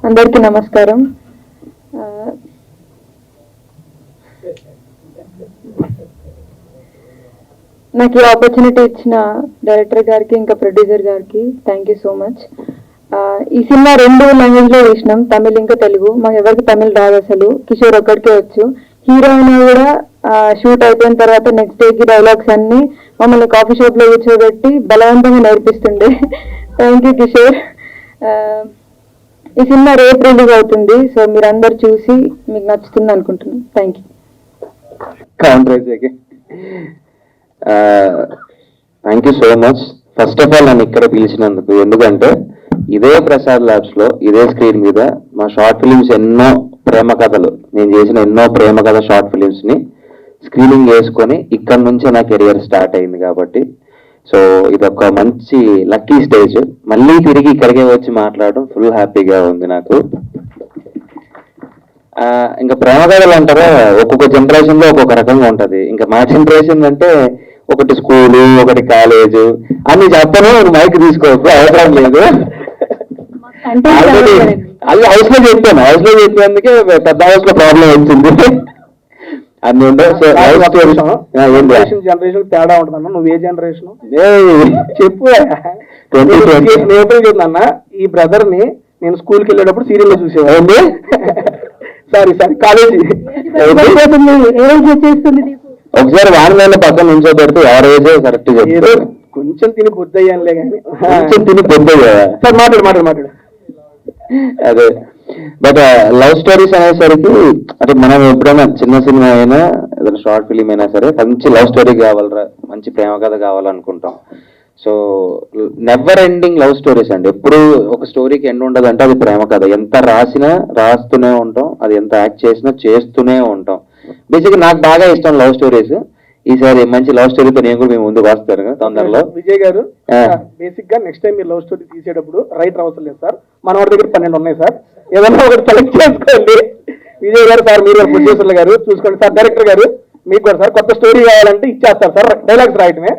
అందరికీ నమస్కారం. నాకు ఈ ఆపర్చునిటీ ఇచ్చిన డైరెక్టర్ గారికి ఇంకా ప్రొడ్యూసర్ గారికి థ్యాంక్ యూ సో మచ్. ఈ సినిమా 2 లాంగ్వేజ్లో వేసినాం, తమిళ్ ఇంకా తెలుగు. మాకు ఎవరికి తమిళ్ రాదు అసలు, కిషోర్ ఒక్కడికే వచ్చు. హీరోయిన్ కూడా షూట్ అయిపోయిన తర్వాత నెక్స్ట్ డేకి డైలాగ్స్ అన్ని మమ్మల్ని కాఫీ షాప్లో కూర్చోబెట్టి బలవంతంగా నేర్పిస్తుండే. Thank you Kishore. ఈ సినిమా రేపు రిలీజ్ అవుతుంది, సో మీరు అందరు చూసి మీకు నచ్చుతుంది అనుకుంటున్నాను. Thank you. Thank you so much. First of all నన్ను ఇక్కడ పిలిచినందుకు, ఎందుకంటే ఇదే ప్రసాద్ ల్యాబ్స్ లో ఇదే స్క్రీన్ మీద మా షార్ట్ ఫిలిమ్స్ ఎన్నో ప్రేమ కథలు, నేను చేసిన ఎన్నో ప్రేమ కథ షార్ట్ ఫిలిమ్స్ ని స్క్రీనింగ్ చేసుకొని ఇక్కడ నుంచే నా కెరియర్ స్టార్ట్ అయింది. కాబట్టి సో ఇదొక మంచి లక్కీ స్టేజ్. మళ్ళీ తిరిగి ఇక్కడికే వచ్చి మాట్లాడడం ఫుల్ హ్యాపీగా ఉంది నాకు. ఇంకా ప్రేమ కథలు అంటారా, ఒక్కొక్క జనరేషన్ లో ఒక్కొక్క రకంగా ఉంటది. ఇంకా మా జనరేషన్ అంటే ఒకటి స్కూలు, ఒకటి కాలేజ్ అన్ని చెప్పను, మైక్ తీసుకోవచ్చు, అవసరం లేదు. అది హౌస్ లో చెప్పేందుకే పెద్ద హౌస్ లో ప్రాబ్లం వచ్చింది. అన్ని ఉండవు. జనరేషన్ తేడా ఉంటుందన్న. నువ్వు ఏ జనరేషన్ చెప్పు. నేను ఎప్పుడు చెప్తున్నా, ఈ బ్రదర్ ని నేను స్కూల్కి వెళ్ళేటప్పుడు సీరియల్ లో చూసేవాడి. సారీ కాలేజీ ఒకసారి వాహనాల పక్కన నుంచో పెడితే ఎవరేజో కరెక్ట్ చెప్తారు. కొంచెం తిని పొద్దయ్యానులే కానీ, కొంచెం తిని పొద్దయ్యా. సార్ మాట్లాడు. అదే, బట్ లవ్ స్టోరీస్ అనేసరికి అంటే మనం ఎప్పుడైనా చిన్న సినిమా అయినా ఏదైనా షార్ట్ ఫిలిం అయినా సరే మంచి లవ్ స్టోరీ కావాలరా, మంచి ప్రేమ కథ కావాలనుకుంటాం. So never ending love stories అండి. ఎప్పుడు ఒక స్టోరీకి ఎండ్ ఉండదు అంటే అది ప్రేమ కథ. ఎంత రాసినా రాస్తూనే ఉంటాం, అది ఎంత యాక్ట్ చేసినా చేస్తూనే ఉంటాం. బేసిక్గా నాకు బాగా ఇష్టం లవ్ స్టోరీస్. ఈసారి మంచి లవ్ స్టోరీతో నేను కూడా మేము ముందుకు వస్తారు కదా తొందరలో. విజయ్ గారు, బేసిక్ గా నెక్స్ట్ టైం మీరు లవ్ స్టోరీ తీసేటప్పుడు రైటర్ అవసరం లేదు సార్, మన వారి దగ్గర 12 ఉన్నాయి సార్, ఏదన్నా ఒకటి సెలెక్ట్ చేసుకోండి. విజయ్ గారు సార్, మీరు ప్రొడ్యూసర్లు గారు చూసుకోండి సార్. డైరెక్టర్ గారు మీకు కూడా సార్ కొత్త స్టోరీ కావాలంటే ఇచ్చేస్తారు సార్, డైలాగ్స్ రాయటమే.